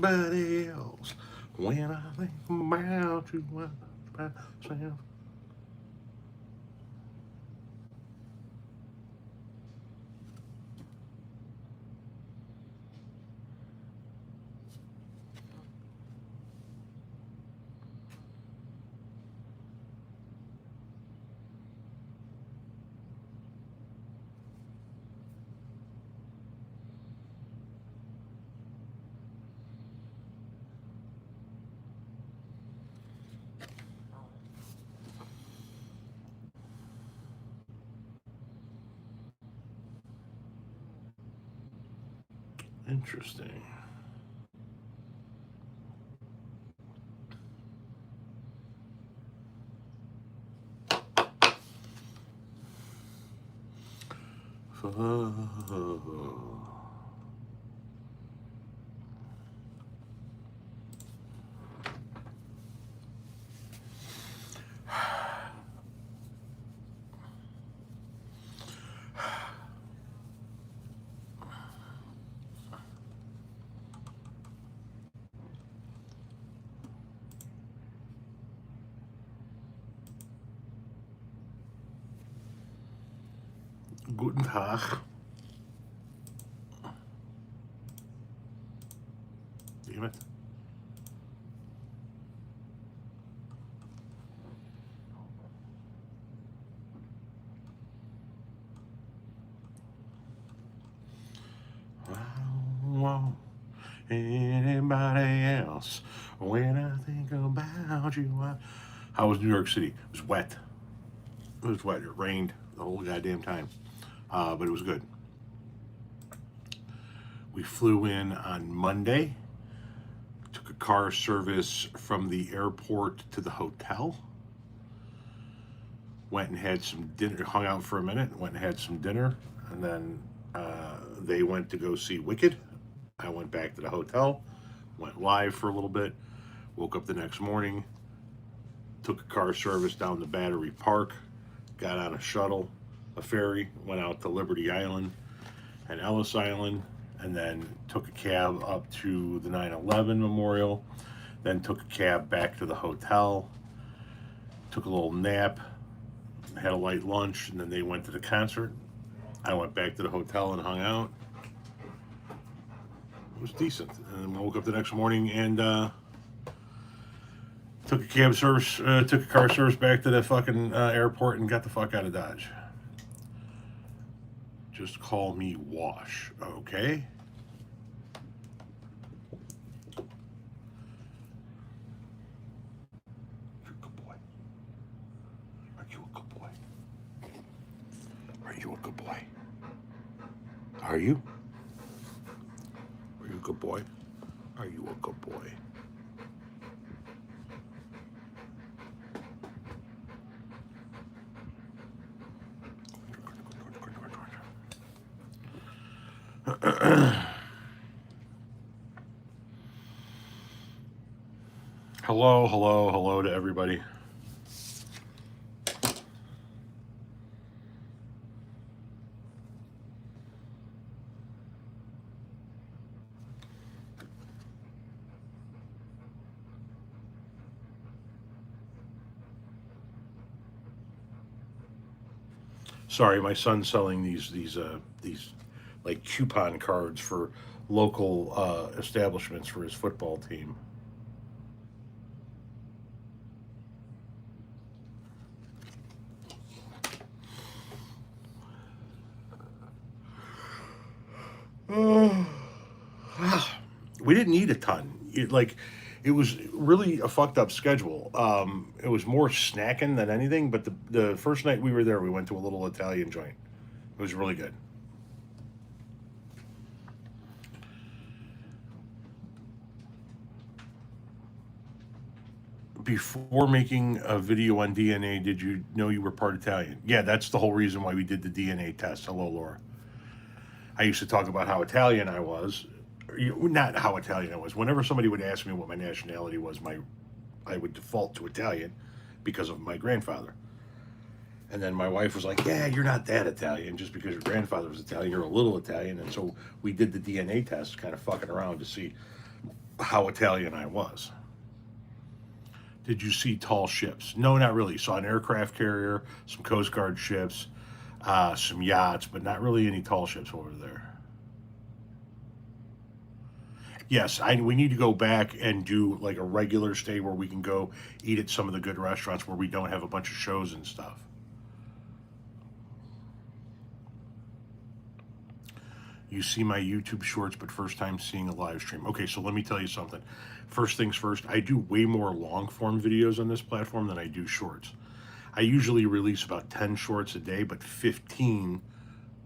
anybody else. When I think about you, I myself. Interesting. Guten Tag. Damn it. I don't want anybody else. When I think about you, how was New York City? It was wet. It was wet. It rained the whole goddamn time, but it was good. We flew in on Monday. Took a car service from the airport to the hotel. Went and had some dinner. Hung out for a minute. Went and had some dinner, and then they went to go see Wicked. I went back to the hotel. Went live for a little bit. Woke up the next morning. Took a car service down to Battery Park. Got on a shuttle, a ferry. Went out to Liberty Island and Ellis Island, and then took a cab up to the 9/11 memorial. Then took a cab back to the hotel. Took a little nap. Had a light lunch, and then they went to the concert. I went back to the hotel and hung out. It was decent. And woke up the next morning and took a cab service, took a car service back to the fucking airport and got the fuck out of Dodge. Just call me Wash, okay? You're a good boy. Are you a good boy? Are you a good boy? Are you? Are you a good boy? Are you a good boy? Hello, hello, hello to everybody. Sorry, my son's selling these like coupon cards for local establishments for his football team. We didn't eat a ton. It was really a fucked up schedule. It was more snacking than anything. But the first night we were there, we went to a little Italian joint. It was really good. Before making a video on DNA, did you know you were part Italian? Yeah, that's the whole reason why we did the DNA test. Hello, Laura. I used to talk about how Italian I was. Not how Italian I was. Whenever somebody would ask me what my nationality was, I would default to Italian because of my grandfather. And then my wife was like, "Yeah, you're not that Italian. Just because your grandfather was Italian, you're a little Italian." And so we did the DNA test, kind of fucking around to see how Italian I was. Did you see tall ships? No, not really. Saw an aircraft carrier, some Coast Guard ships, some yachts, but not really any tall ships over there. Yes, we need to go back and do like a regular stay where we can go eat at some of the good restaurants where we don't have a bunch of shows and stuff. You see my YouTube shorts, but first time seeing a live stream. Okay, so let me tell you something. First things first, I do way more long form videos on this platform than I do shorts. I usually release about 10 shorts a day, but 15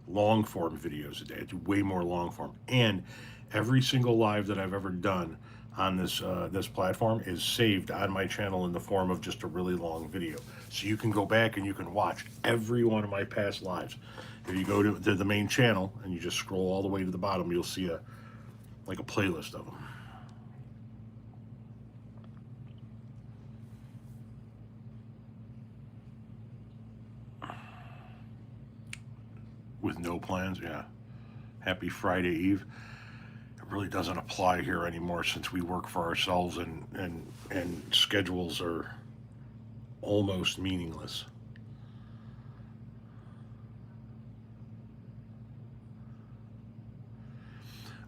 long form videos a day. I do way more long form. And every single live that I've ever done on this platform is saved on my channel in the form of just a really long video. So you can go back and you can watch every one of my past lives. If you go to the main channel and you just scroll all the way to the bottom, you'll see a playlist of them. With no plans, yeah. Happy Friday Eve. It really doesn't apply here anymore since we work for ourselves and schedules are almost meaningless.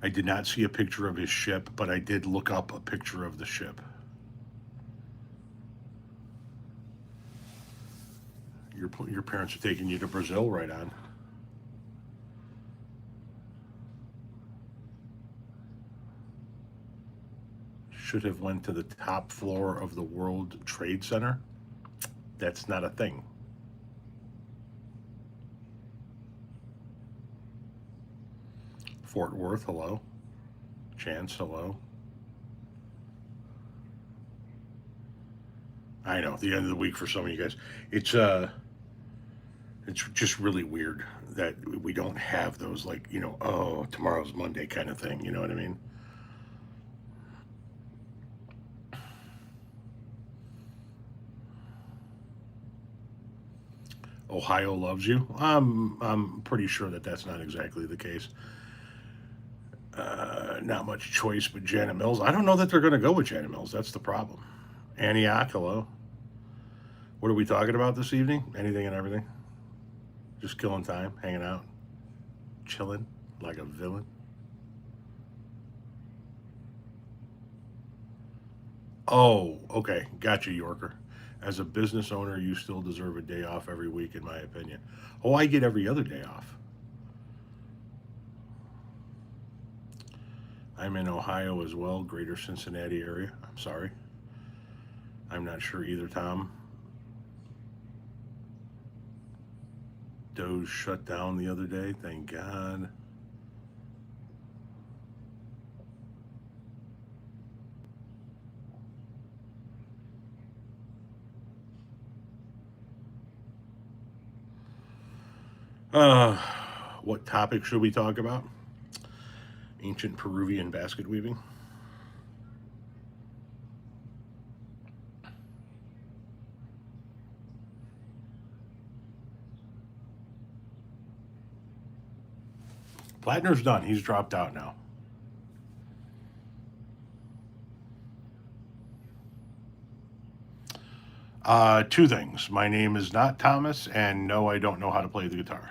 I did not see a picture of his ship, but I did look up a picture of the ship. Your parents are taking you to Brazil, right on. Should have went to the top floor of the World Trade Center. That's not a thing. Fort Worth, hello. Chance, hello. I know, the end of the week for some of you guys. It's just really weird that we don't have those, like, oh, tomorrow's Monday kind of thing, you know what I mean? Ohio loves you. I'm pretty sure that that's not exactly the case. Not much choice but Janet Mills. I don't know that they're going to go with Janet Mills. That's the problem. Antioch, hello. What are we talking about this evening? Anything and everything. Just killing time, hanging out, chilling like a villain. Oh, okay. Gotcha, Yorker. As a business owner, you still deserve a day off every week, in my opinion. Oh, I get every other day off. I'm in Ohio as well, greater Cincinnati area. I'm sorry. I'm not sure either, Tom. Doge shut down the other day, thank God. What topic should we talk about? Ancient Peruvian basket weaving. Plattner's done. He's dropped out now. Two things. My name is not Thomas, and no, I don't know how to play the guitar.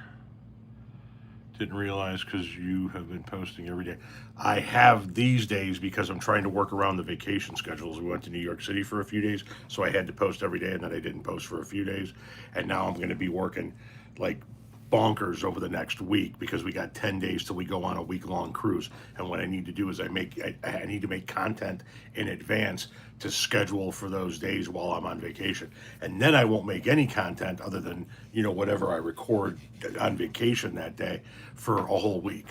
Didn't realize because you have been posting every day. I have these days because I'm trying to work around the vacation schedules. We went to New York City for a few days, so I had to post every day, and then I didn't post for a few days. And now I'm going to be working like bonkers over the next week because we got 10 days till we go on a week-long cruise. And what I need to do is I need to make content in advance to schedule for those days while I'm on vacation. And then I won't make any content other than, whatever I record on vacation that day for a whole week.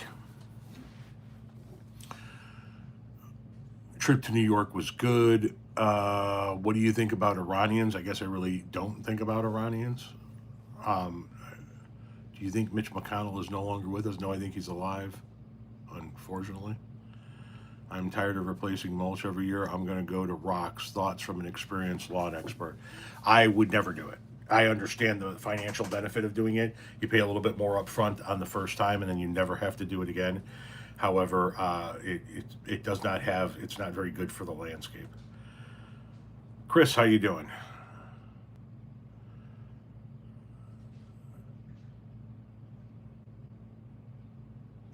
Trip to New York was good. What do you think about Iranians? I guess I really don't think about Iranians. Do you think Mitch McConnell is no longer with us? No, I think he's alive, unfortunately. I'm tired of replacing mulch every year. I'm going to go to rocks. Thoughts from an experienced lawn expert. I would never do it. I understand the financial benefit of doing it. You pay a little bit more upfront on the first time, and then you never have to do it again. However, it does not have. It's not very good for the landscape. Chris, how you doing?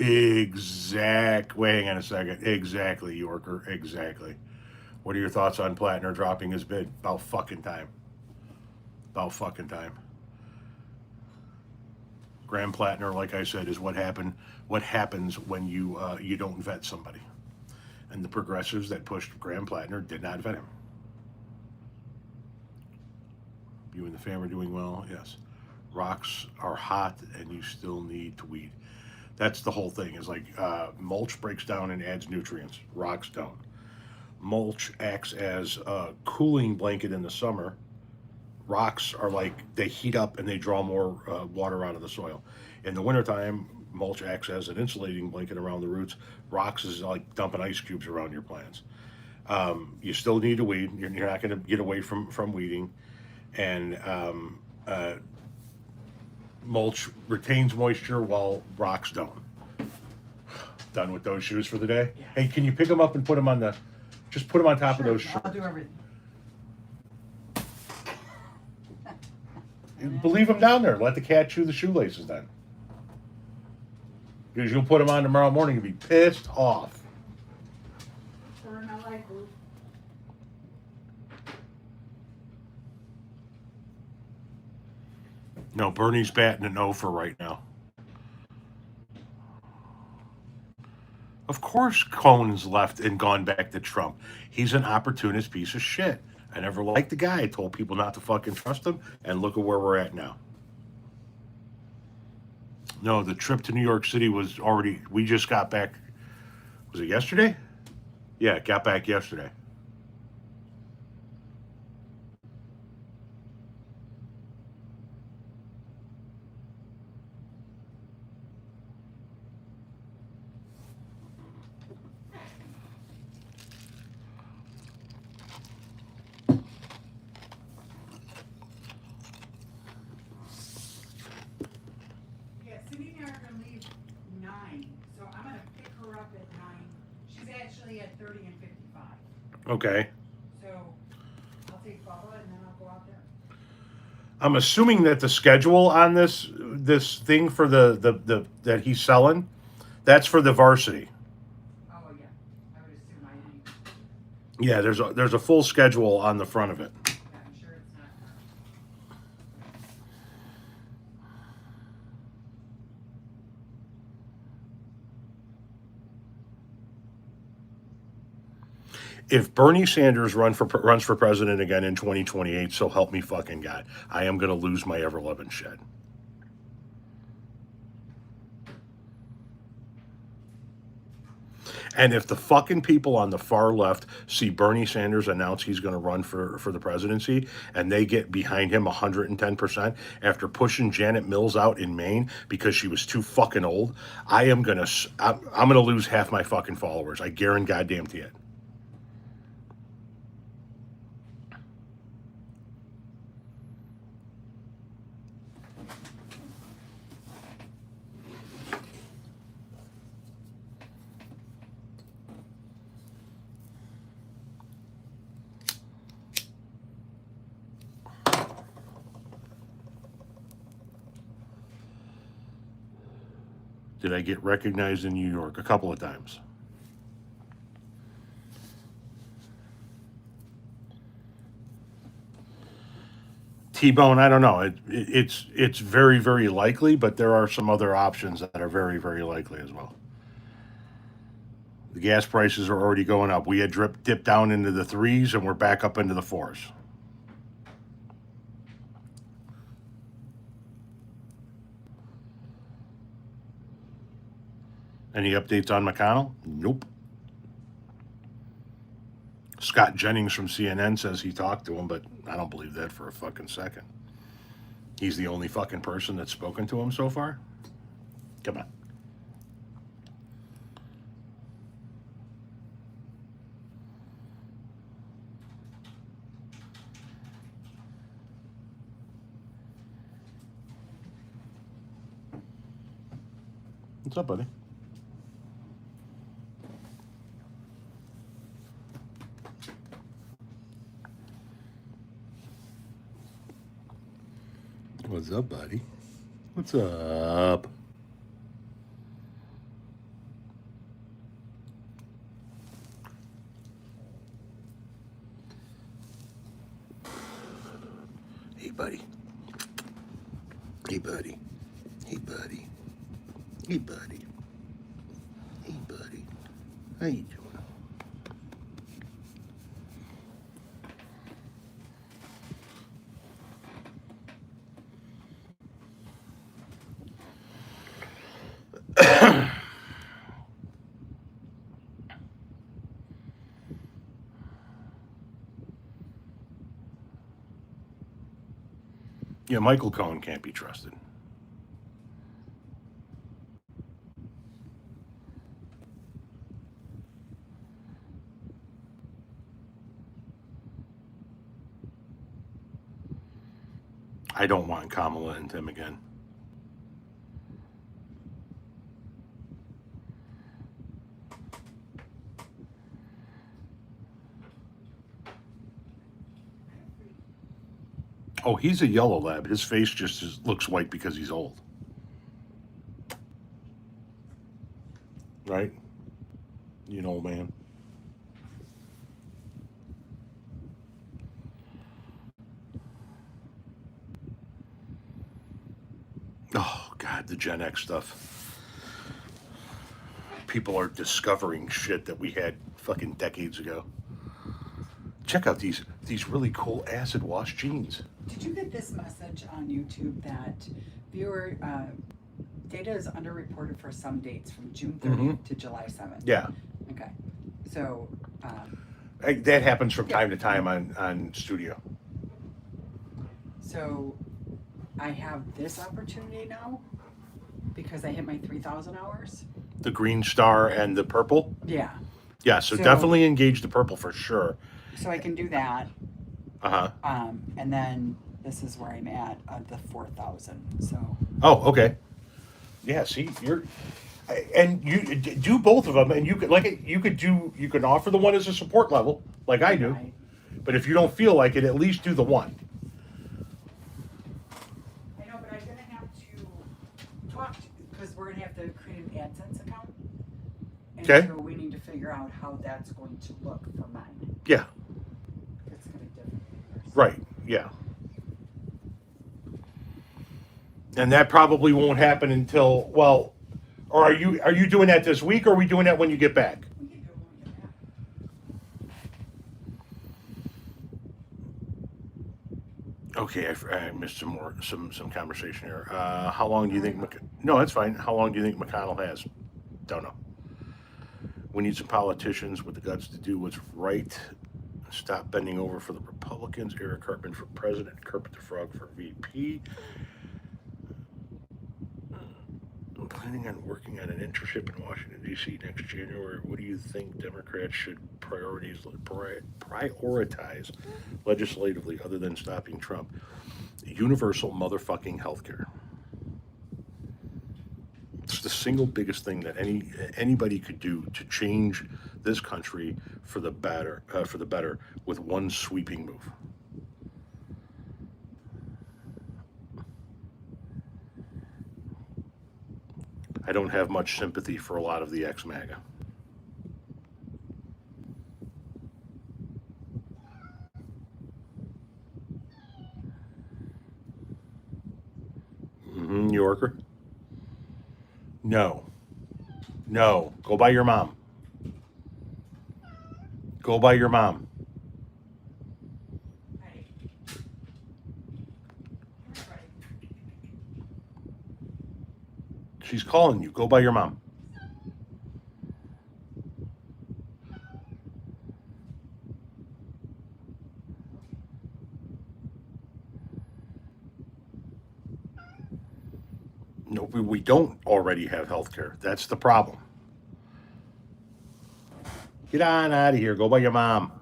Wait, hang on a second. Exactly, Yorker. Exactly. What are your thoughts on Plattner dropping his bid? About fucking time. About fucking time. Graham Plattner, like I said, is what happened. What happens when you don't vet somebody? And the progressives that pushed Graham Plattner did not vet him. You and the fam are doing well. Yes. Rocks are hot, and you still need to weed. That's the whole thing. Is like mulch breaks down and adds nutrients. Rocks don't. Mulch acts as a cooling blanket in the summer. Rocks are like they heat up and they draw more water out of the soil. In the wintertime, mulch acts as an insulating blanket around the roots. Rocks is like dumping ice cubes around your plants. You still need to weed. You're not going to get away from weeding. And mulch retains moisture while rocks don't. Done with those shoes for the day. Yeah. Hey, can you pick them up and put them on the? Just put them on top sure, of those shoes. I'll do everything. Leave them down there. Let the cat chew the shoelaces then. Because you'll put them on tomorrow morning and be pissed off. No, Bernie's batting a no for right now. Of course, Cohen's left and gone back to Trump. He's an opportunist piece of shit. I never liked the guy. I told people not to fucking trust him, and look at where we're at now. No, the trip to New York City was already. We just got back. Was it yesterday? Yeah, got back yesterday. Yeah, Cindy and I are gonna leave 9, so I'm gonna pick her up at 9. She's actually at 30 and 55. Okay. So I'll take Bubba and then I'll go out there. I'm assuming that the schedule on this thing for the that he's selling, that's for the varsity. Oh yeah, I would assume I need. Yeah, there's a full schedule on the front of it. Yeah, I'm sure it's not. If Bernie Sanders runs for president again in 2028, so help me fucking God, I am gonna lose my ever loving shit. And if the fucking people on the far left see Bernie Sanders announce he's going to run for the presidency and they get behind him 110% after pushing Janet Mills out in Maine because she was too fucking old, I'm going to lose half my fucking followers. I guarantee goddamn to it. Did I get recognized in New York? A couple of times. T-Bone, I don't know. It's very, very likely, but there are some other options that are very, very likely as well. The gas prices are already going up. We had dipped down into the threes, and we're back up into the fours. Any updates on McConnell? Nope. Scott Jennings from CNN says he talked to him, but I don't believe that for a fucking second. He's the only fucking person that's spoken to him so far? Come on. What's up, buddy? What's up, buddy? What's up? Hey, buddy. Hey, buddy. Hey, buddy. Hey, buddy. Hey, buddy. How you doing? Yeah, Michael Cohen can't be trusted. I don't want Kamala and Tim again. Oh, he's a yellow lab. His face just looks white because he's old. Right? You know, man. Oh, God, the Gen X stuff. People are discovering shit that we had fucking decades ago. Check out these really cool acid wash jeans. Did you get this message on YouTube that viewer data is underreported for some dates from June 30th to July 7th? Yeah. Okay. So. That happens from time to time on Studio. So I have this opportunity now because I hit my 3,000 hours. The green star and the purple? Yeah. Yeah, so definitely engage the purple for sure. So I can do that. Uh-huh. And then this is where I'm at the 4,000. So. Oh, okay. Yeah, see, and you do both of them, and you could you can offer the one as a support level, like I do. Right. But if you don't feel like it, at least do the one. I know, but I'm gonna have to talk because we're gonna have to create an AdSense account. And Okay. so we need to figure out how that's going to look for mine. Yeah. It's gonna be different. Right. Yeah. And that probably won't happen until, well, or are you doing that this week, or are we doing that when you get back? We can do it when we get back. Okay, I missed some conversation here. How long do you think? No, that's fine. How long do you think McConnell has? Don't know. We need some politicians with the guts to do what's right. Stop bending over for the Republicans. Eric Cartman for president. Kermit the Frog for VP. I'm planning on working on an internship in Washington, D.C. next January. What do you think Democrats should prioritize legislatively other than stopping Trump? Universal motherfucking healthcare. It's the single biggest thing that anybody could do to change this country for the better, with one sweeping move. I don't have much sympathy for a lot of the ex-MAGA. New Yorker? No. No. Go by your mom. Go by your mom. Hey. Right. She's calling you. Go by your mom. No, we don't already have health care. That's the problem. Get on out of here. Go by your mom.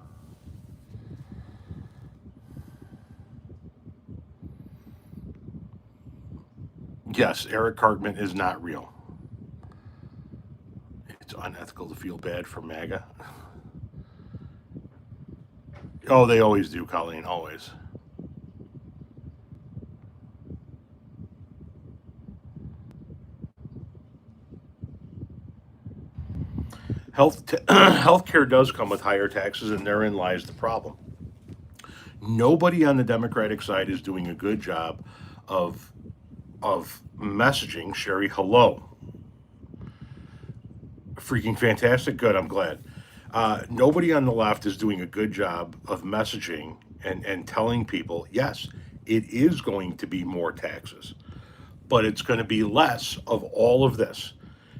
Yes, Eric Cartman is not real. It's unethical to feel bad for MAGA. Oh, they always do, Colleen, always. Healthcare does come with higher taxes, and therein lies the problem. Nobody on the Democratic side is doing a good job of messaging. Sherry, hello. Freaking fantastic. Good. I'm glad. Nobody on the left is doing a good job of messaging and telling people, yes, it is going to be more taxes, but it's going to be less of all of this.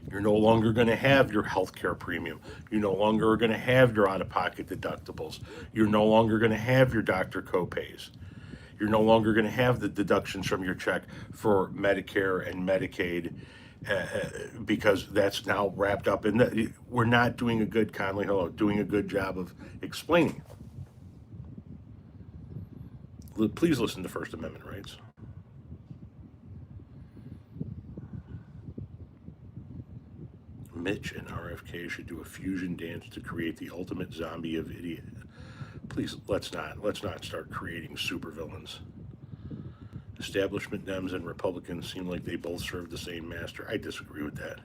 You're no longer going to have your health care premium. You no longer are going to have your out of pocket deductibles. You're no longer going to have your doctor copays. You're no longer going to have the deductions from your check for Medicare and Medicaid because that's now wrapped up in the. We're not doing a good, Conley, hello, doing a good job of explaining it. Please listen to First Amendment rights. Mitch and RFK should do a fusion dance to create the ultimate zombie of idiot. Please, let's not start creating supervillains. Establishment Dems and Republicans seem like they both serve the same master. I disagree with that.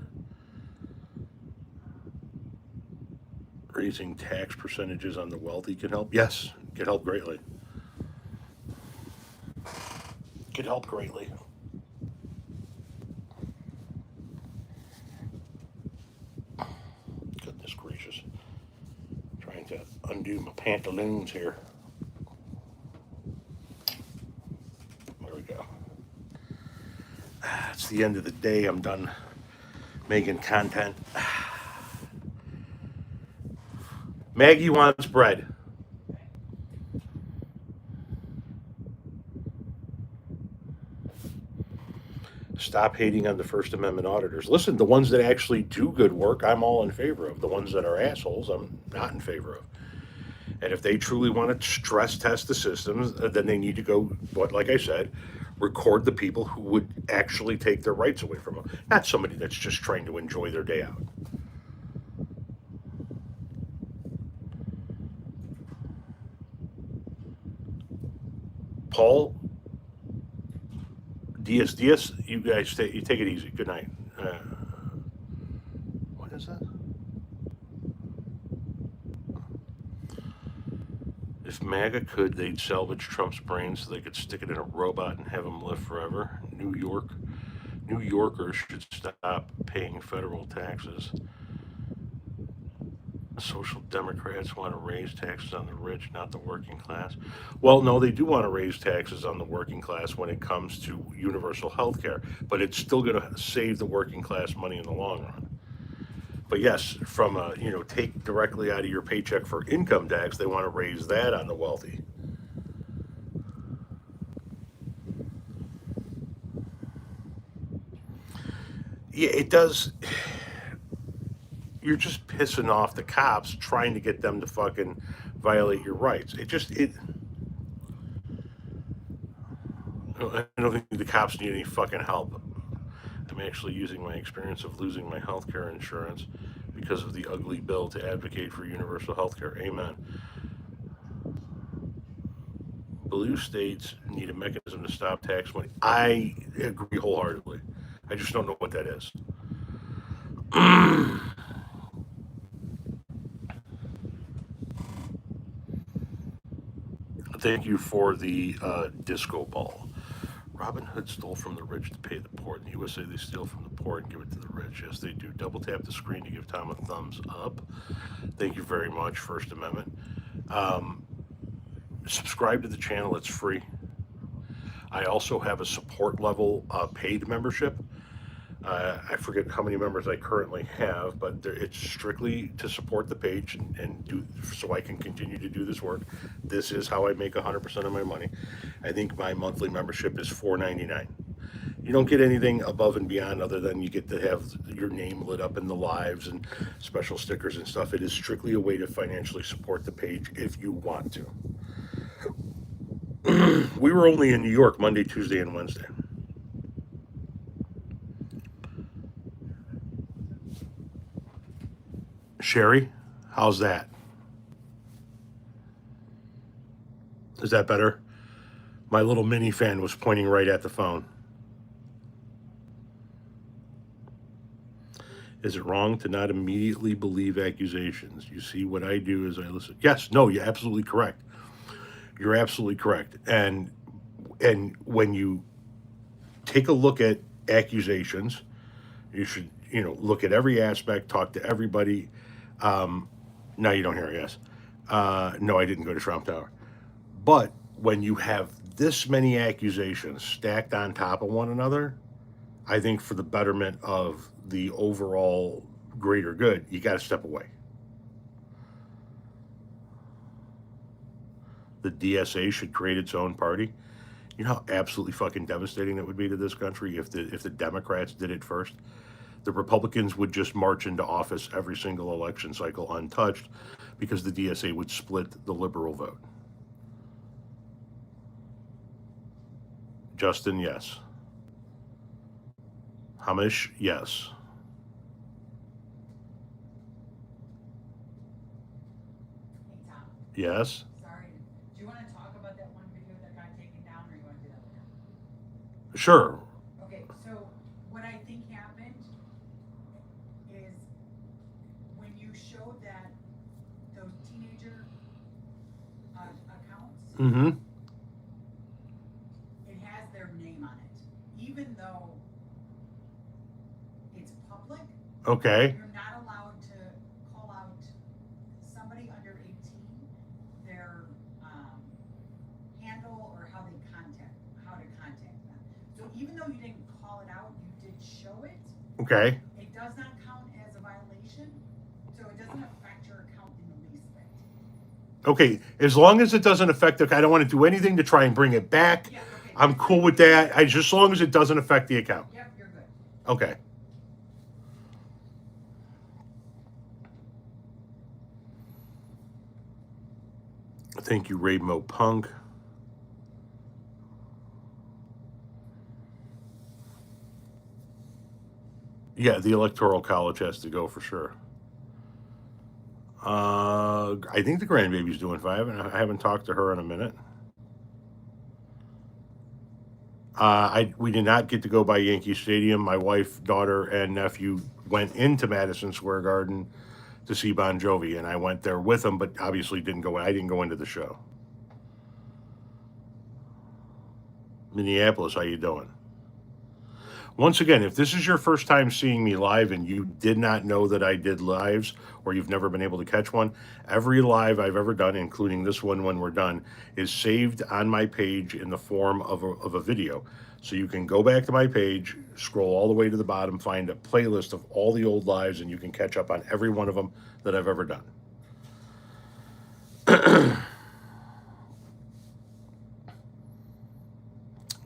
Raising tax percentages on the wealthy can help. Yes, can help greatly. Can help greatly. Goodness gracious. Trying to undo my pantaloons here. There we go. It's the end of the day. I'm done making content. Maggie wants bread. Stop hating on the First Amendment auditors. Listen, the ones that actually do good work, I'm all in favor of. The ones that are assholes, I'm not in favor of. And if they truly want to stress test the systems, then they need to go, what, like I said, record the people who would actually take their rights away from them, not somebody that's just trying to enjoy their day out. Paul, Diaz, you guys you take it easy. Good night. What is that? If MAGA could, they'd salvage Trump's brains so they could stick it in a robot and have him live forever. New Yorkers should stop paying federal taxes. Social Democrats want to raise taxes on the rich, not the working class. Well, no, they do want to raise taxes on the working class when it comes to universal health care, but it's still going to save the working class money in the long run. But yes, from a, take directly out of your paycheck for income tax, they want to raise that on the wealthy. Yeah, it does. You're just pissing off the cops trying to get them to fucking violate your rights. I don't think the cops need any fucking help. I'm actually using my experience of losing my health care insurance because of the ugly bill to advocate for universal health care. Amen. Blue states need a mechanism to stop tax money. I agree wholeheartedly. I just don't know what that is. Thank you for the disco ball. Robin Hood stole from the rich to pay the poor. In the USA, they steal from the poor and give it to the rich. Yes, they do. Double tap the screen to give Tom a thumbs up. Thank you very much, First Amendment. Subscribe to the channel. It's free. I also have a support level paid membership. I forget how many members I currently have, but it's strictly to support the page and do so I can continue to do this work. This is how I make 100% of my money. I think my monthly membership is $4.99. You don't get anything above and beyond other than you get to have your name lit up in the lives and special stickers and stuff. It is strictly a way to financially support the page if you want to. We were only in New York Monday, Tuesday, and Wednesday. Sherry, how's that? Is that better? My little mini fan was pointing right at the phone. Is it wrong to not immediately believe accusations? You see, what I do is I listen. Yes, no, you're absolutely correct. You're absolutely correct. And when you take a look at accusations, you should, look at every aspect, talk to everybody. Now you don't hear a yes. No, I didn't go to Trump Tower. But when you have this many accusations stacked on top of one another, I think for the betterment of the overall greater good, you got to step away. The DSA should create its own party. You know how absolutely fucking devastating that would be to this country if the Democrats did it first? The Republicans would just march into office every single election cycle untouched because the DSA would split the liberal vote. Justin, yes. Hamish, yes. Hey, Tom, Yes. sorry. Do you wanna talk about that one video that got taken down, or you wanna do that later? Sure. Okay, so what I think happened is when you showed that, those teenager, accounts, Mm-hmm. it has their name on it. Even though it's public, Okay. you're not allowed to call out somebody under 18, their, handle or how to contact them. So even though you didn't call it out, you did show it, Okay. it does not count as a violation, so it doesn't affect your account in the least bit. Okay. As long as it doesn't affect I don't want to do anything to try and bring it back. Yeah, okay. I'm cool with that. Just as long as it doesn't affect the account. Yep, you're good. Okay. Thank you, Raymo Punk. Yeah, the Electoral College has to go for sure. I think the grandbaby's doing fine. I haven't talked to her in a minute. We did not get to go by Yankee Stadium. My wife, daughter, and nephew went into Madison Square Garden to see Bon Jovi, and I went there with them, but obviously didn't go. I didn't go into the show. Minneapolis, how you doing? Once again, if this is your first time seeing me live and you did not know that I did lives or you've never been able to catch one, every live I've ever done, including this one when we're done, is saved on my page in the form of a video. So you can go back to my page, scroll all the way to the bottom, find a playlist of all the old lives, and you can catch up on every one of them that I've ever done.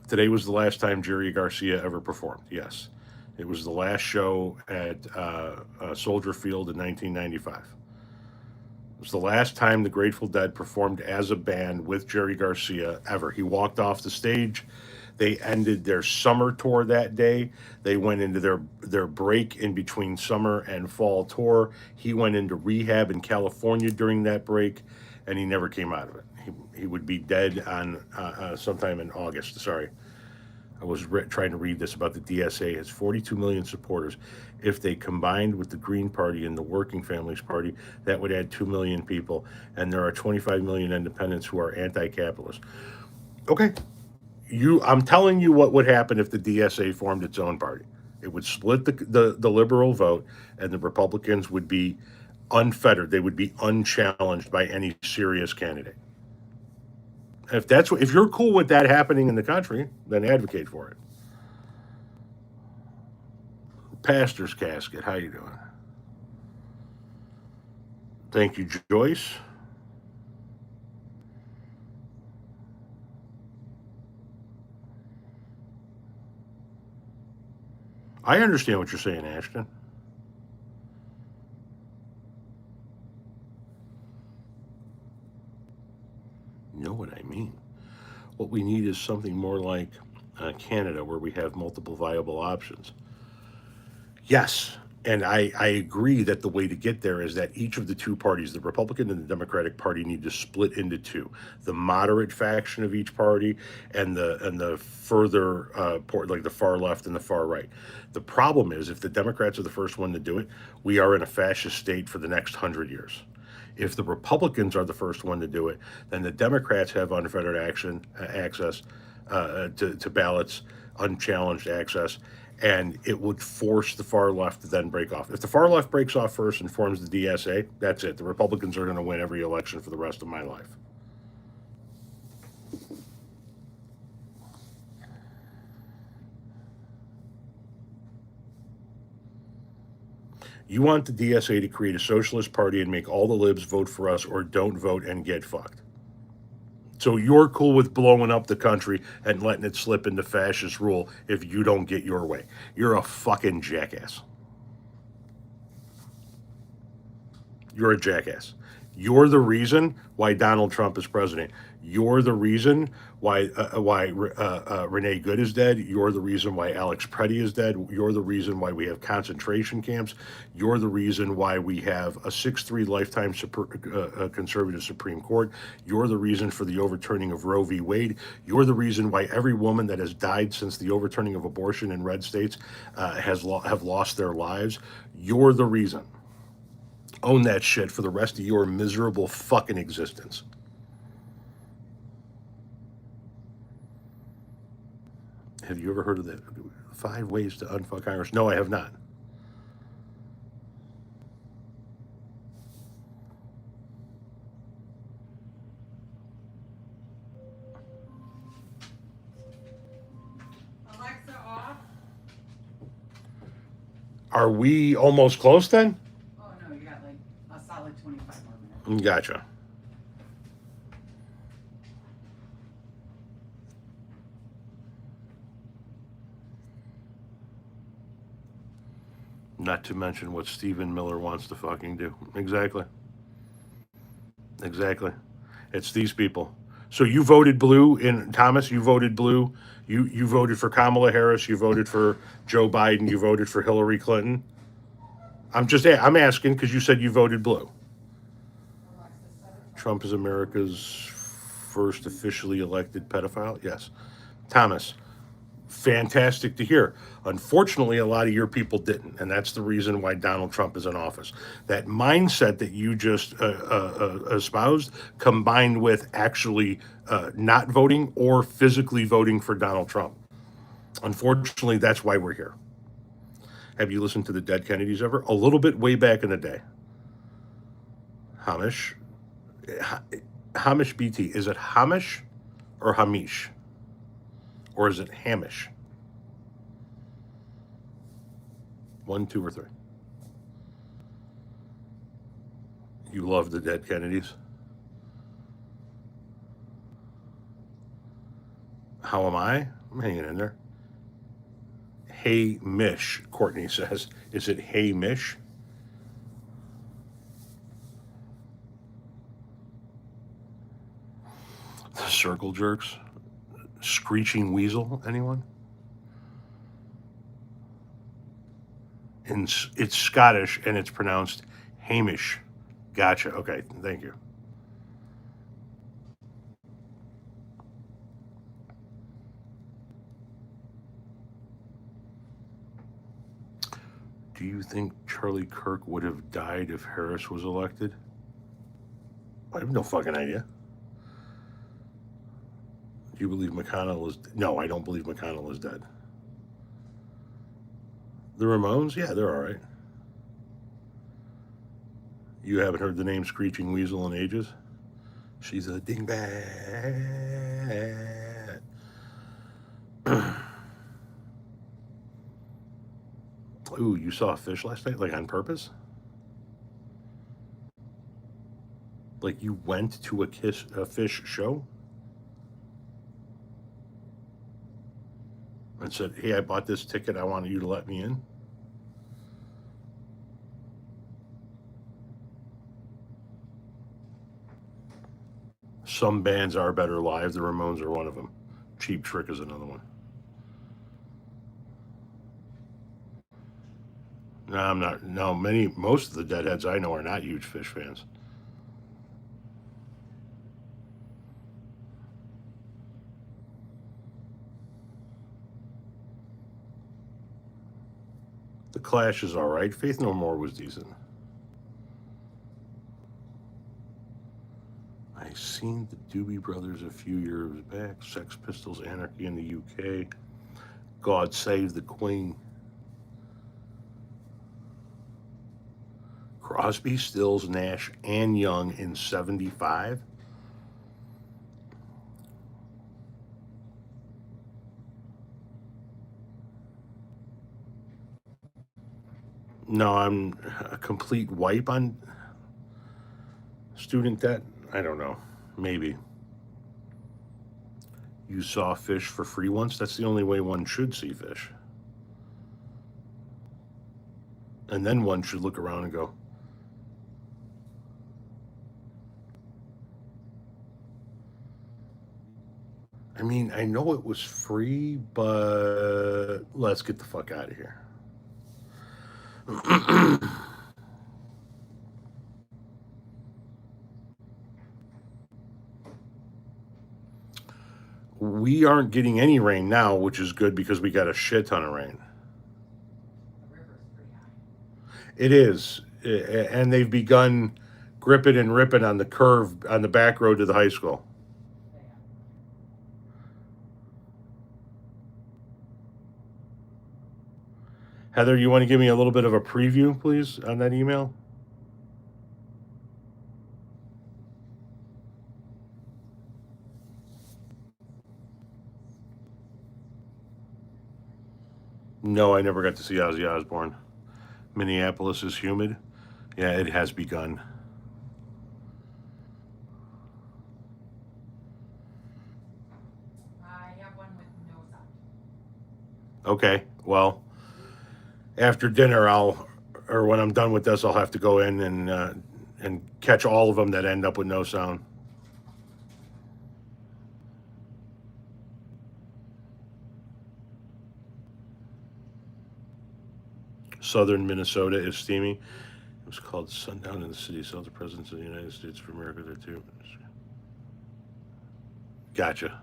Today was the last time Jerry Garcia ever performed. Yes. It was the last show at Soldier Field in 1995. It was the last time the Grateful Dead performed as a band with Jerry Garcia ever. He walked off the stage. They ended their summer tour that day. They went into their break in between summer and fall tour. He went into rehab in California during that break, and he never came out of it. He would be dead on sometime in August. Sorry. I was trying to read this about the DSA. Has 42 million supporters. If they combined with the Green Party and the Working Families Party, that would add 2 million people. And there are 25 million independents who are anti-capitalist. Okay. I'm telling you what would happen if the DSA formed its own party. It would split the liberal vote, and the Republicans would be unfettered. They would be unchallenged by any serious candidate. If you're cool with that happening in the country, then advocate for it. Pastor's Casket, how you doing? Thank you, Joyce. I understand what you're saying, Ashton. You know what I mean. What we need is something more like Canada, where we have multiple viable options. Yes, And I agree that the way to get there is that each of the two parties, the Republican and the Democratic Party, need to split into two: the moderate faction of each party and the further like the far left and the far right. The problem is, if the Democrats are the first one to do it, we are in a fascist state for the next 100 years. If the Republicans are the first one to do it, then the Democrats have unfettered access to ballots, unchallenged access, and it would force the far left to then break off. If the far left breaks off first and forms the DSA, that's it. The Republicans are going to win every election for the rest of my life. You want the DSA to create a socialist party and make all the libs vote for us, or don't vote and get fucked. So you're cool with blowing up the country and letting it slip into fascist rule if you don't get your way. You're a fucking jackass. You're a jackass. You're the reason why Donald Trump is president. You're the reason why Renee Good is dead. You're the reason why Alex Preddy is dead. You're the reason why we have concentration camps. You're the reason why we have a 6-3 lifetime conservative Supreme Court. You're the reason for the overturning of Roe v. Wade. You're the reason why every woman that has died since the overturning of abortion in red states have lost their lives. You're the reason. Own that shit for the rest of your miserable fucking existence. Have you ever heard of the 5 ways to unfuck Congress? No, I have not. Alexa off. Are we almost close then? Oh no, you got like a solid 25 more minutes. Gotcha. Not to mention what Stephen Miller wants to fucking do. Exactly. Exactly. It's these people. So you voted blue in Thomas, you voted blue. You voted for Kamala Harris, you voted for Joe Biden, you voted for Hillary Clinton. I'm asking because you said you voted blue. Trump is America's first officially elected pedophile. Yes. Thomas, fantastic to hear. Unfortunately, a lot of your people didn't, and that's the reason why Donald Trump is in office. That mindset that you just espoused, combined with actually not voting or physically voting for Donald Trump. Unfortunately, that's why we're here. Have you listened to the Dead Kennedys ever? A little bit way back in the day. Hamish. Hamish BT. Is it Hamish or Hamish? Or is it Hamish? 1, 2, or 3? You love the Dead Kennedys? How am I? I'm hanging in there. Hey Mish, Courtney says. Is it Hey Mish? The Circle Jerks? Screeching Weasel, anyone? And it's Scottish and it's pronounced Hamish. Gotcha. Okay, thank you. Do you think Charlie Kirk would have died if Harris was elected? I have no fucking idea. Do you believe McConnell is... No, I don't believe McConnell is dead. The Ramones? Yeah, they're all right. You haven't heard the name Screeching Weasel in ages? She's a dingbat. Ooh, you saw a fish last night? Like on purpose? Like you went to a fish show? And said, hey, I bought this ticket. I want you to let me in. Some bands are better live. The Ramones are one of them. Cheap Trick is another one. No, I'm not. No, most of the deadheads I know are not huge Fish fans. The Clash is all right. Faith No More was decent. I seen the Doobie Brothers a few years back. Sex Pistols, Anarchy in the UK. God Save the Queen. Crosby, Stills, Nash, and Young in '75. No, I'm a complete wipe on student debt. I don't know. Maybe. You saw fish for free once. That's the only way one should see fish. And then one should look around and go, I mean, I know it was free, but let's get the fuck out of here. We aren't getting any rain now, which is good because we got a shit ton of rain. The river's pretty high. It is. And they've begun gripping and ripping on the curve on the back road to the high school. Yeah. Heather, you want to give me a little bit of a preview, please, on that email? No, I never got to see Ozzy Osbourne. Minneapolis is humid. Yeah, it has begun. I have one with no sound. Okay, well, after dinner, or when I'm done with this, I'll have to go in and catch all of them that end up with no sound. Southern Minnesota is steamy. It was called Sundown in the City. Saw the Presidents of the United States of America there too. Gotcha.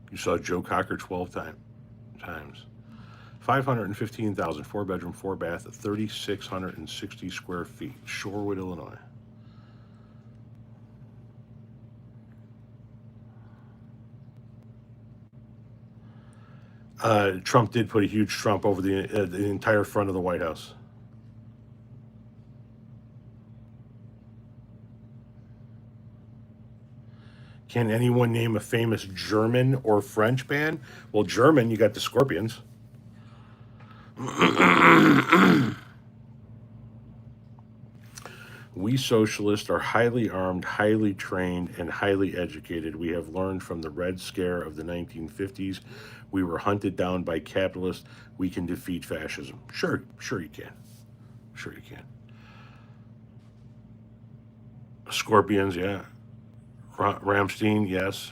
You saw Joe Cocker 12 times. 515,000, 4 bedroom, 4 bath, 3,660 square feet, Shorewood, Illinois. Trump did put a huge Trump over the entire front of the White House. Can anyone name a famous German or French band? Well, German, you got the Scorpions. We socialists are highly armed, highly trained, and highly educated. We have learned from the Red Scare of the 1950s. We were hunted down by capitalists. We can defeat fascism. Sure you can. Sure you can. Scorpions, yeah. Ramstein, yes.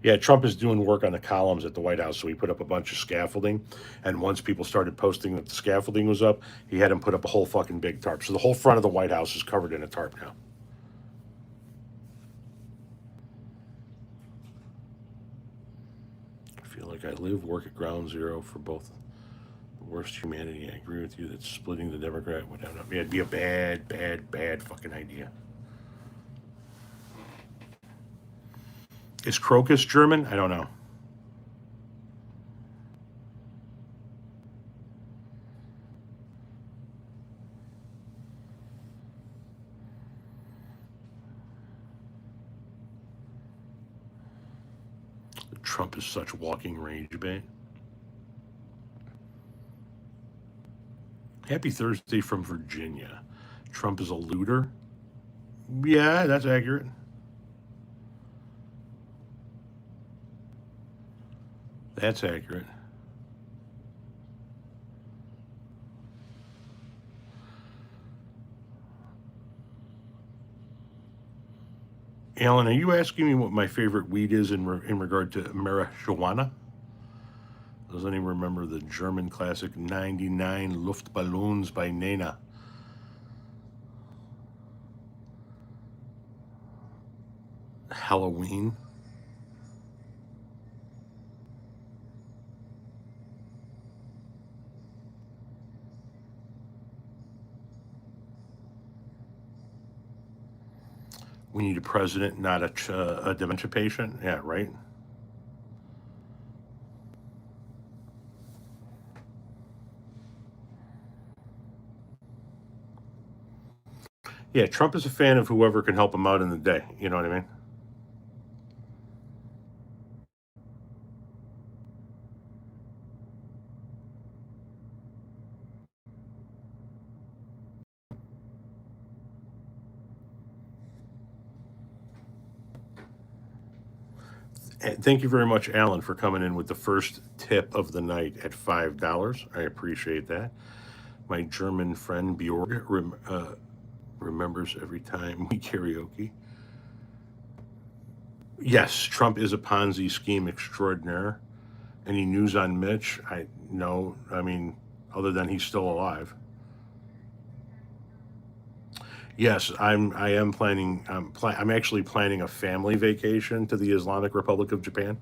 Yeah, Trump is doing work on the columns at the White House, so he put up a bunch of scaffolding. And once people started posting that the scaffolding was up, he had him put up a whole fucking big tarp. So the whole front of the White House is covered in a tarp now. I feel like I live, work at ground zero for both the worst humanity. I agree with you that splitting the Democrat would have, it'd be a bad fucking idea. Is Crocus German? I don't know. Trump is such walking rage bait. Happy Thursday from Virginia. Trump is a looter. Yeah, that's accurate. That's accurate. Alan, are you asking me what my favorite weed is in regard to marijuana? Does anyone remember the German classic 99 Luftballons by Nena? Halloween? We need a president, not a dementia patient. Yeah, right. Yeah, Trump is a fan of whoever can help him out in the day. You know what I mean? And thank you very much, Alan, for coming in with the first tip of the night at $5. I appreciate that. My German friend Bjorg remembers every time we karaoke. Yes, Trump is a Ponzi scheme extraordinaire. Any news on Mitch? I no. I mean, other than he's still alive. Yes, I am planning. I'm actually planning a family vacation to the Islamic Republic of Japan.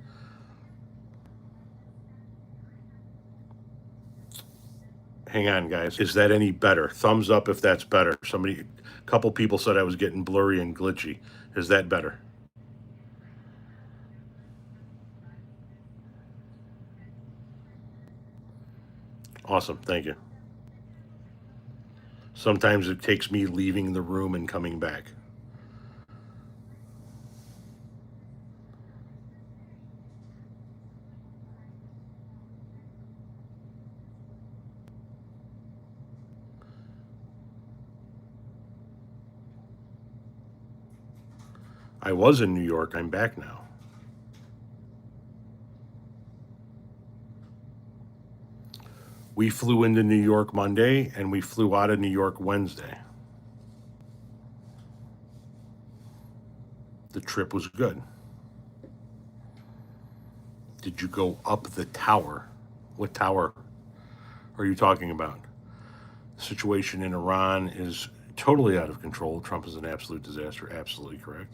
Hang on, guys. Is that any better? Thumbs up if that's better. A couple people said I was getting blurry and glitchy. Is that better? Awesome. Thank you. Sometimes it takes me leaving the room and coming back. I was in New York. I'm back now. We flew into New York Monday and we flew out of New York Wednesday. The trip was good. Did you go up the tower? What tower are you talking about? The situation in Iran is totally out of control. Trump is an absolute disaster. Absolutely correct.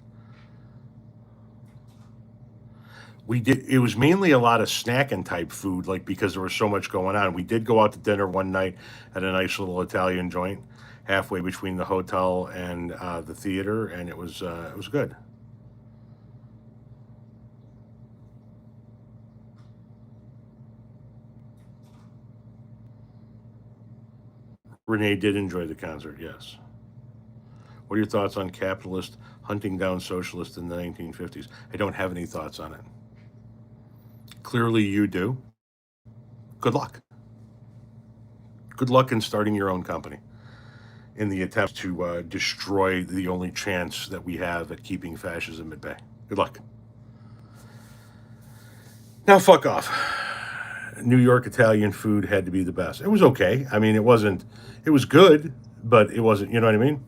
We did. It was mainly a lot of snacking type food, like because there was so much going on. We did go out to dinner one night at a nice little Italian joint, halfway between the hotel and the theater, and it was good. Renee did enjoy the concert. Yes. What are your thoughts on capitalist hunting down socialists in the 1950s? I don't have any thoughts on it. Clearly, you do. Good luck. Good luck in starting your own company in the attempt to destroy the only chance that we have at keeping fascism at bay. Good luck. Now, fuck off. New York Italian food had to be the best. It was okay. I mean, it wasn't, it was good, but it wasn't, you know what I mean?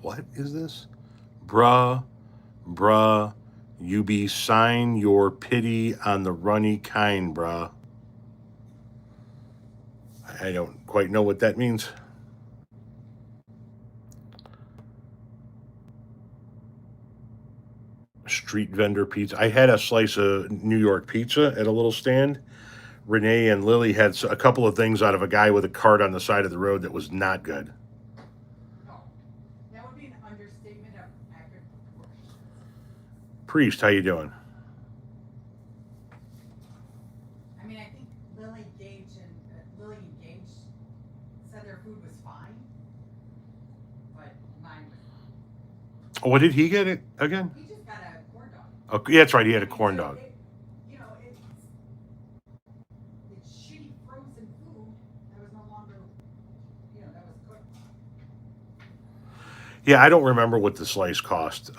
What is this? Bruh, bruh, you be sign your pity on the runny kind, bruh. I don't quite know what that means. Street vendor pizza. I had a slice of New York pizza at a little stand. Renee and Lily had a couple of things out of a guy with a cart on the side of the road that was not good. No, that would be an understatement of accurate proportions. Priest, how you doing? I mean, I think Lily and Gage said their food was fine, but mine was not. Oh, what did he get it again? He just got a corn dog. Oh, yeah, that's right. He had a I mean, corn so dog. you know, it's shitty frozen food that was no longer, that was cooked. Yeah, I don't remember what the slice cost.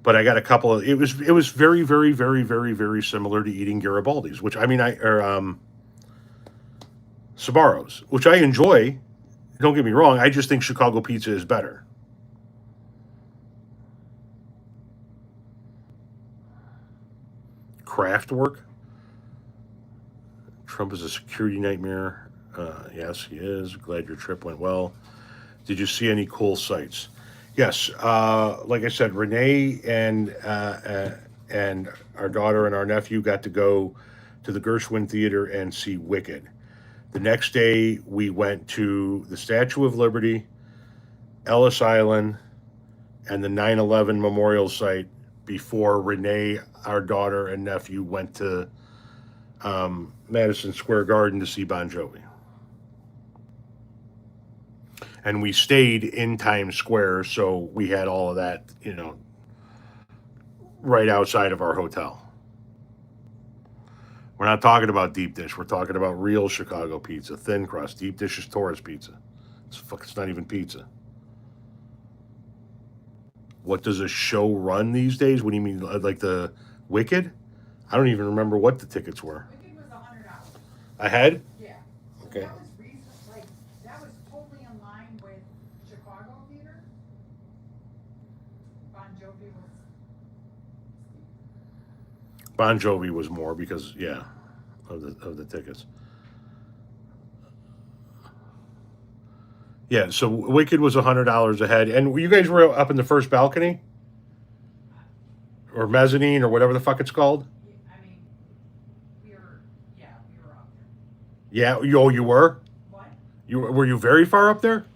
But I got a couple of. It was very very very very very similar to eating Garibaldi's, which I mean I or Sbarro's, which I enjoy. Don't get me wrong. I just think Chicago pizza is better. Craft work. Trump is a security nightmare. Yes, he is. Glad your trip went well. Did you see any cool sights? Yes. Like I said, Renee and our daughter and our nephew got to go to the Gershwin Theater and see Wicked. The next day, we went to the Statue of Liberty, Ellis Island, and the 9/11 memorial site before Renee, our daughter, and nephew went to Madison Square Garden to see Bon Jovi. And we stayed in Times Square, so we had all of that, right outside of our hotel. We're not talking about deep dish. We're talking about real Chicago pizza, thin crust. Deep dish is tourist pizza. It's not even pizza. What does a show run these days? What do you mean, like the Wicked? I don't even remember what the tickets were. Wicked was $100. Ahead? Yeah. So Okay. that was reasonable. Like that was totally in line with Chicago theater. Bon Jovi was. Bon Jovi was more because of the tickets. Yeah, so Wicked was $100 ahead, and you guys were up in the first balcony or mezzanine or whatever the fuck it's called. I mean, we were. Yeah, we were up there. Yeah, you were. What? Were you very far up there?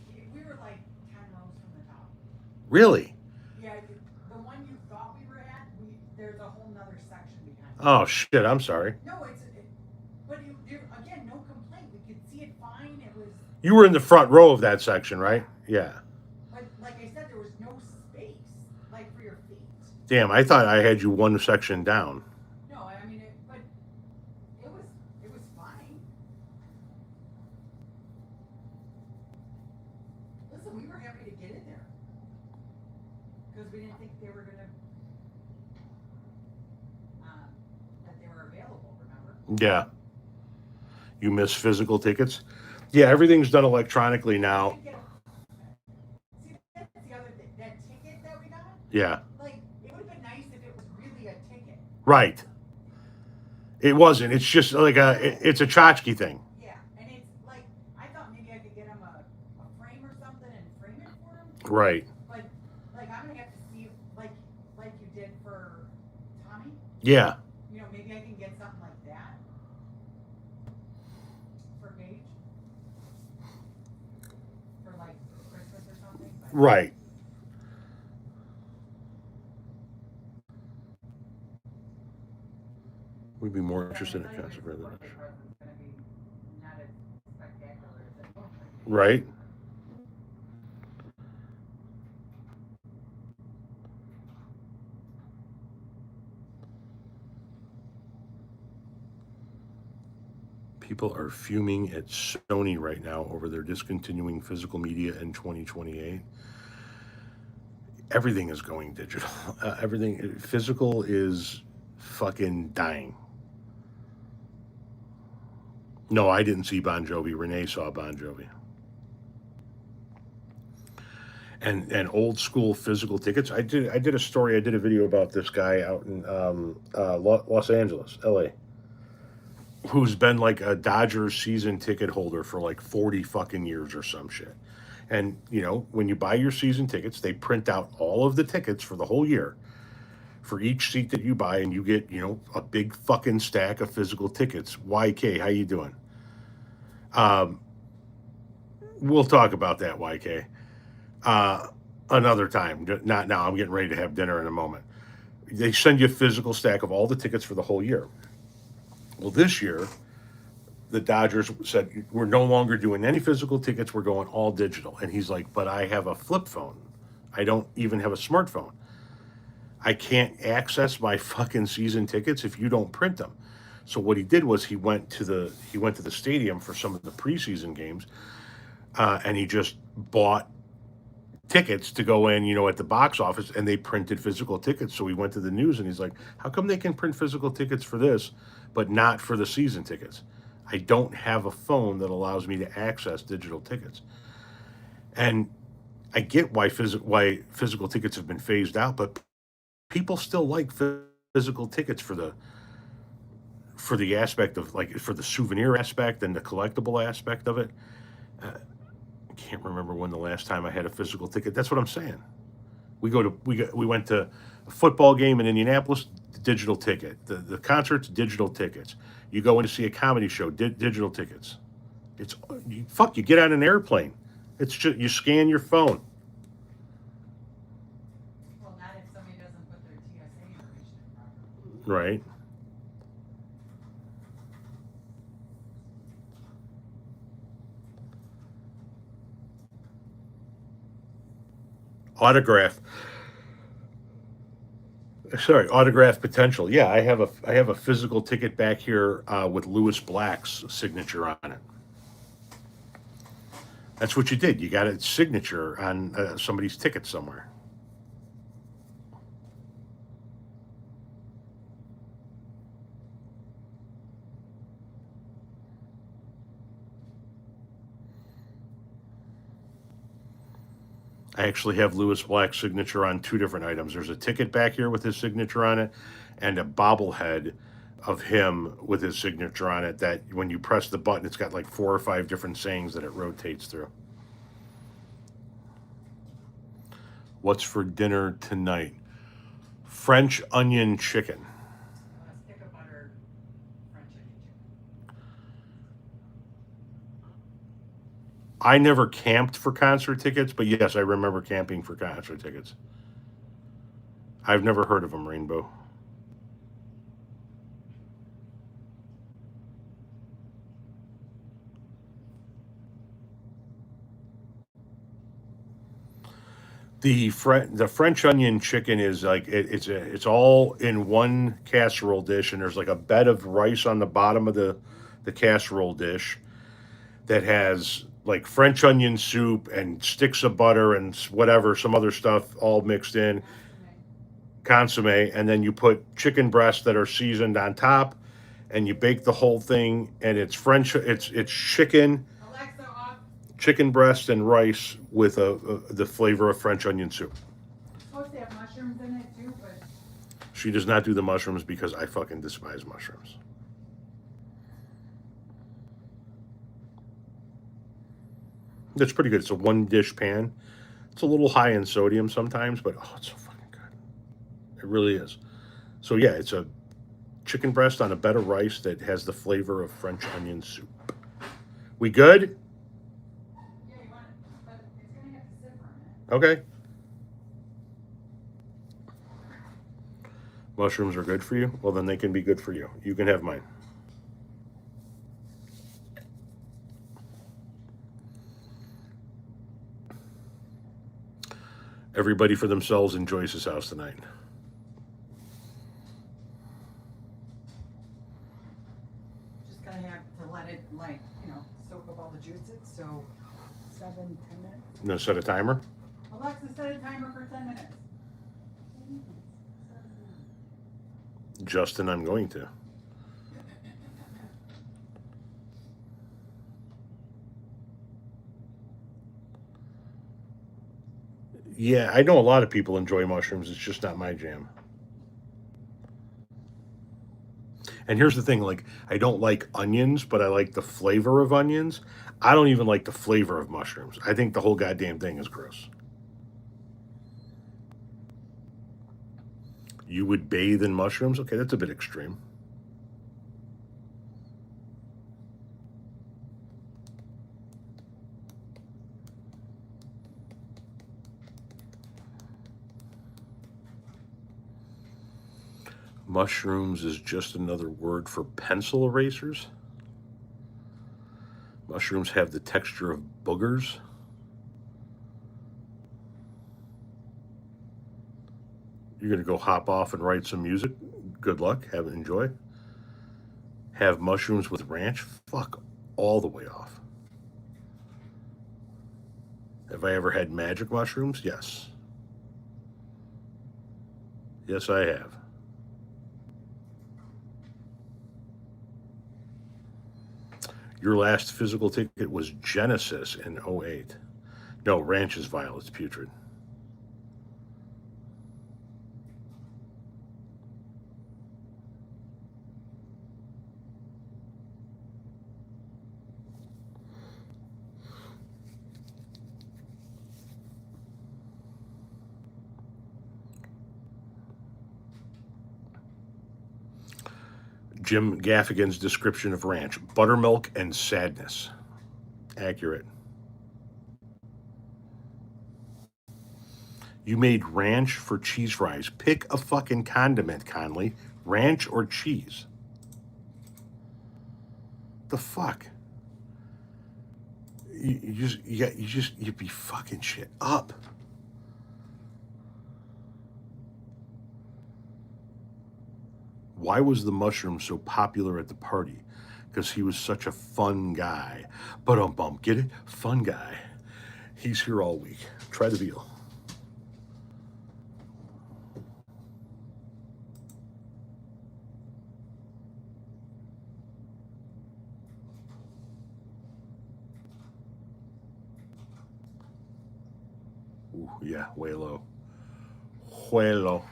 We were like 10 rows from the top. Really? Yeah, the one you thought we were at, there's a whole nother section behind. Oh shit! I'm sorry. No, but again, no complaint. We could see it fine. It was. You were in the front row of that section, right? Yeah. But like I said, there was no space, like for your feet. Damn, I thought I had you one section down. No, I mean, but it was fine. Listen, we were happy to get in there because we didn't think they were gonna that they were available. Remember? Yeah. You miss physical tickets? Yeah, everything's done electronically now. See, that's the other thing. That ticket that we got. Yeah. Like, it would have been nice if it was really a ticket. Right. It wasn't. It's just like it's a tchotchke thing. Yeah, and it's like I thought maybe I could get him a frame or something and frame it for him. Right. But like I'm gonna have to see like you did for Tommy. Yeah. Maybe I can get something like that for Gage for like Christmas or something. But Right. We'd be more interested in a concert rather than birthday present's gonna be not as spectacular as it looks. right. People are fuming at Sony right now over their discontinuing physical media in 2028. Everything is going digital. Everything physical is fucking dying. No, I didn't see Bon Jovi. Renee saw Bon Jovi. And old school physical tickets. I did a story. I did a video about this guy out in Los Angeles, LA, who's been like a Dodgers season ticket holder for like 40 fucking years or some shit. And when you buy your season tickets, they print out all of the tickets for the whole year for each seat that you buy, and you get a big fucking stack of physical tickets. YK, how you doing? We'll talk about that, YK. Another time, not now. I'm getting ready to have dinner in a moment. They send you a physical stack of all the tickets for the whole year. Well, this year, the Dodgers said, we're no longer doing any physical tickets. We're going all digital. And he's like, but I have a flip phone. I don't even have a smartphone. I can't access my fucking season tickets if you don't print them. So what he did was he went to the stadium for some of the preseason games, and he just bought tickets to go in, at the box office, and they printed physical tickets. So we went to the news, and he's like, "How come they can print physical tickets for this, but not for the season tickets?" I don't have a phone that allows me to access digital tickets, and I get why physical tickets have been phased out, but people still like physical tickets for the aspect of, like, for the souvenir aspect and the collectible aspect of it. I can't remember when the last time I had a physical ticket. That's what I'm saying. We went to a football game in Indianapolis, digital ticket. The concerts, digital tickets. You go in to see a comedy show, digital tickets. You get on an airplane. It's just you scan your phone, Well, not if somebody doesn't put their TSA information in properly. right? Autograph. Sorry, autograph potential. Yeah, I have a physical ticket back here with Lewis Black's signature on it. That's what you did. You got a signature on somebody's ticket somewhere. I actually have Lewis Black's signature on two different items. There's a ticket back here with his signature on it, and a bobblehead of him with his signature on it. That when you press the button, it's got like 4 or 5 different sayings that it rotates through. What's for dinner tonight? French onion chicken. Stick of butter, French onion chicken. I never camped for concert tickets, but yes, I remember camping for concert tickets. I've never heard of them, Rainbow. The French onion chicken is like it's all in one casserole dish, and there's like a bed of rice on the bottom of the casserole dish that has like French onion soup and sticks of butter and whatever, some other stuff all mixed in, consomme, and then you put chicken breasts that are seasoned on top, and you bake the whole thing, and it's French. It's Alexa off. chicken breast and rice with the flavor of French onion soup. It's supposed to have mushrooms in it too, but She does not do the mushrooms because I fucking despise mushrooms. That's pretty good. It's a one dish pan. It's a little high in sodium sometimes, but oh, it's so fucking good. It really is. So yeah, it's a chicken breast on a bed of rice that has the flavor of French onion soup. We good? yeah, you want it, but it's gonna have to sit for a minute. Okay. Mushrooms are good for you? Well, then they can be good for you. You can have mine. Everybody for themselves in Joyce's house tonight. Just gonna have to let it, like, soak up all the juices, so 7, 10 minutes. You gonna set a timer? Alexa, set a timer for 10 minutes. Justin, I'm going to. Yeah, I know a lot of people enjoy mushrooms. It's just not my jam. And here's the thing, like, I don't like onions, but I like the flavor of onions. I don't even like the flavor of mushrooms. I think the whole goddamn thing is gross. You would bathe in mushrooms? Okay, that's a bit extreme. Mushrooms is just another word for pencil erasers. Mushrooms have the texture of boogers. You're going to go hop off and write some music. Good luck. Enjoy. Have mushrooms with ranch. Fuck all the way off. Have I ever had magic mushrooms? Yes. Yes, I have. Your last physical ticket was Genesis in '08. No, Ranch is vile. It's putrid. Jim Gaffigan's description of ranch: buttermilk and sadness. Accurate. You made ranch for cheese fries. Pick a fucking condiment, Conley. Ranch or cheese? The fuck? You'd be fucking shit up. Why was the mushroom so popular at the party? Because he was such a fun guy. But bump, get it? Fun guy. He's here all week. Try the veal. Ooh, yeah, way low. Way low.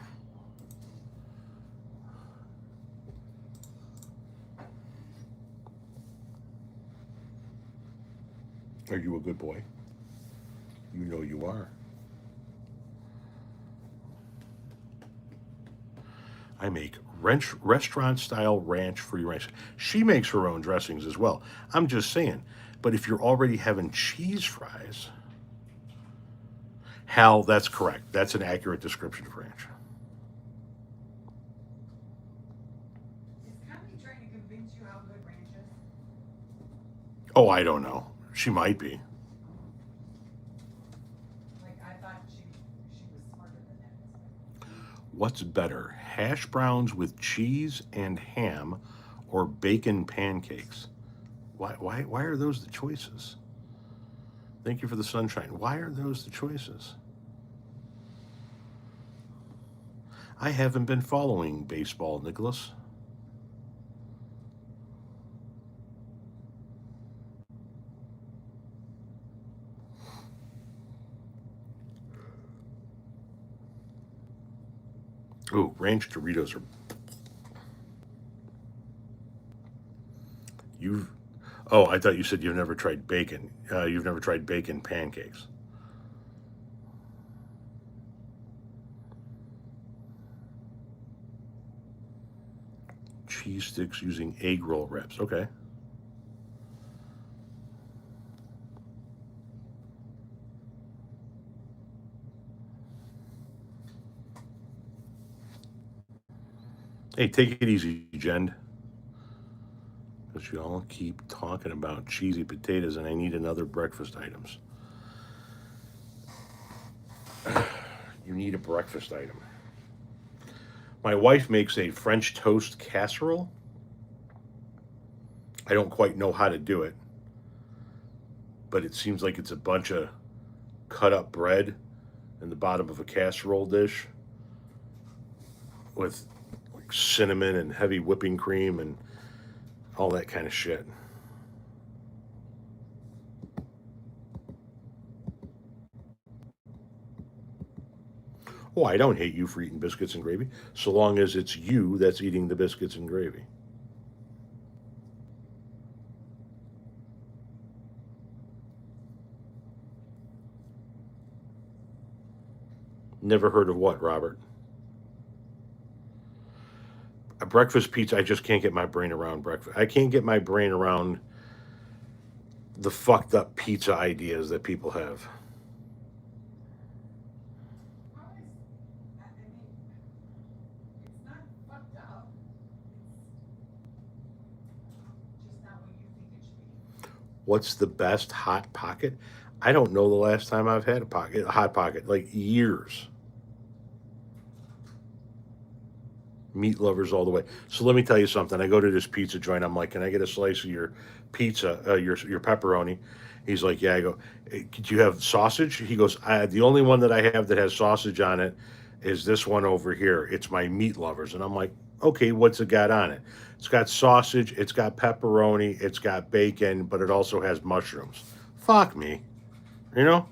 Are you a good boy? You know you are. I make restaurant style ranch for your ranch. She makes her own dressings as well. I'm just saying. But if you're already having cheese fries, Hal, that's correct. That's an accurate description of ranch. Is Connie trying to convince you how good ranch is? Oh, I don't know. She might be. Like, I thought she was smarter than that. What's better, hash browns with cheese and ham or bacon pancakes? Why are those the choices? Thank you for the sunshine. Why are those the choices? I haven't been following baseball, Nicholas. Ooh, ranch Doritos are. You've. Oh, I thought you said you've never tried bacon. You've never tried bacon pancakes. Cheese sticks using egg roll wraps. Okay. Hey, take it easy, Jen. Because you all keep talking about cheesy potatoes, and I need another breakfast items. You need a breakfast item. My wife makes a French toast casserole. I don't quite know how to do it, but it seems like it's a bunch of cut up bread in the bottom of a casserole dish with like cinnamon and heavy whipping cream and all that kind of shit. Oh, I don't hate you for eating biscuits and gravy, so long as it's you that's eating the biscuits and gravy. Never heard of what, Robert? A breakfast pizza, I just can't get my brain around breakfast. I can't get my brain around the fucked up pizza ideas that people have. How is, I mean, it's not fucked up. It's just not what you think it should be. What's the best hot pocket? I don't know the last time I've had a hot pocket, like years. Meat lovers all the way. So let me tell you something. I go to this pizza joint. I'm like, can I get a slice of your pizza, your pepperoni? He's like, yeah. I go, "Hey, could you have sausage? He goes, the only one that I have that has sausage on it is this one over here. It's my meat lovers. And I'm like, okay, what's it got on it? It's got sausage, it's got pepperoni, it's got bacon, but it also has mushrooms. Fuck me. You know?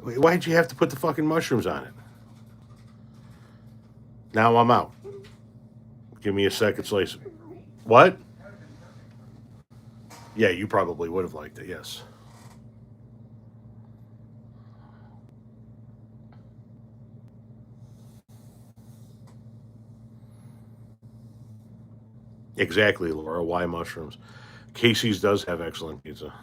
Why'd you have to put the fucking mushrooms on it? Now I'm out. Give me a second slice. What? That would have been perfect. Yeah, you probably would have liked it, yes. Exactly, Laura. Why mushrooms? Casey's does have excellent pizza.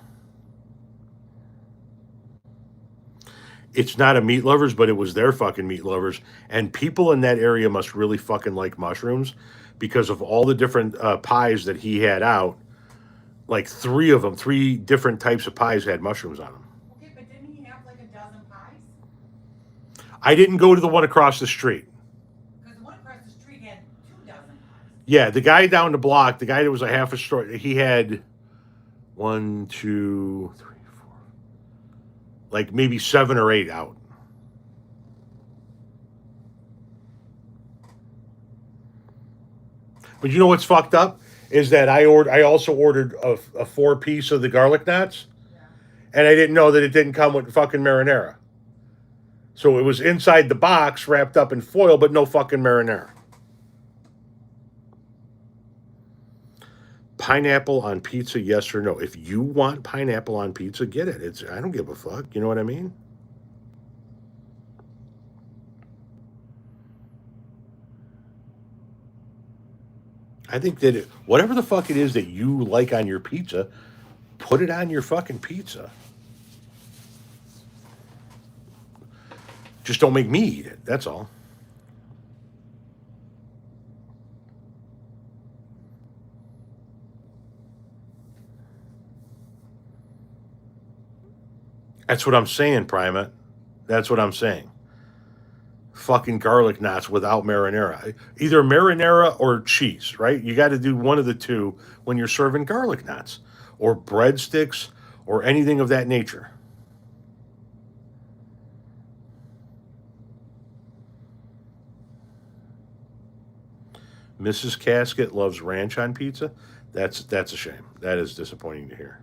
It's not a meat lovers, but it was their fucking meat lovers. And people in that area must really fucking like mushrooms because of all the different pies that he had out. Like three of them, three different types of pies had mushrooms on them. Okay, but didn't he have like a dozen pies? I didn't go to the one across the street. Because the one across the street had 2 dozen pies. Yeah, the guy down the block, the guy that was a half a store, he had one, two, three, four, like maybe 7 or 8 out. But you know what's fucked up is that I also ordered a 4 piece of the garlic knots, Yeah. and I didn't know that it didn't come with fucking marinara. So it was inside the box wrapped up in foil, but no fucking marinara. Pineapple on pizza, yes or no? If you want pineapple on pizza, get it. It's I don't give a fuck. You know what I mean? I think that whatever the fuck it is that you like on your pizza, put it on your fucking pizza. Just don't make me eat it. That's all. That's what I'm saying, Primate. That's what I'm saying. Fucking garlic knots without marinara. Either marinara or cheese, right? You got to do one of the two when you're serving garlic knots or breadsticks or anything of that nature. Mrs. Casket loves ranch on pizza. That's a shame. That is disappointing to hear.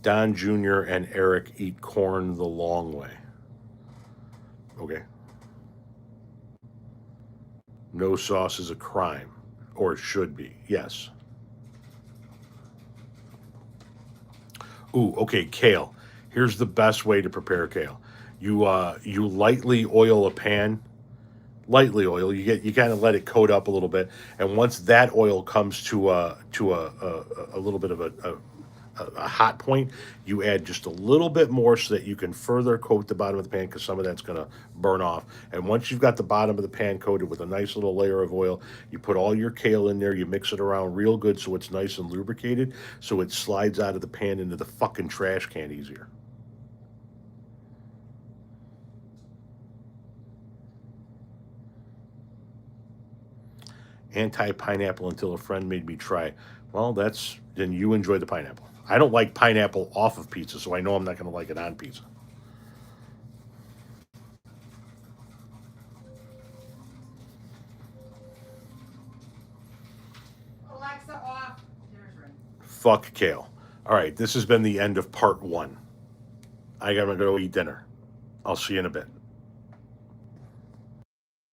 Don Jr. and Eric eat corn the long way. Okay. No sauce is a crime, or it should be. Yes. Ooh, okay, kale. Here's the best way to prepare kale. You lightly oil a pan, lightly oil. You kind of let it coat up a little bit, and once that oil comes to a little bit of a hot point, you add just a little bit more so that you can further coat the bottom of the pan because some of that's going to burn off. And once you've got the bottom of the pan coated with a nice little layer of oil, you put all your kale in there, you mix it around real good so it's nice and lubricated so it slides out of the pan into the fucking trash can easier. Anti-pineapple until a friend made me try. Well, then you enjoy the pineapple. I don't like pineapple off of pizza, so I know I'm not going to like it on pizza. Alexa off. There's ring. Fuck kale. All right, this has been the end of part 1. I gotta go eat dinner. I'll see you in a bit.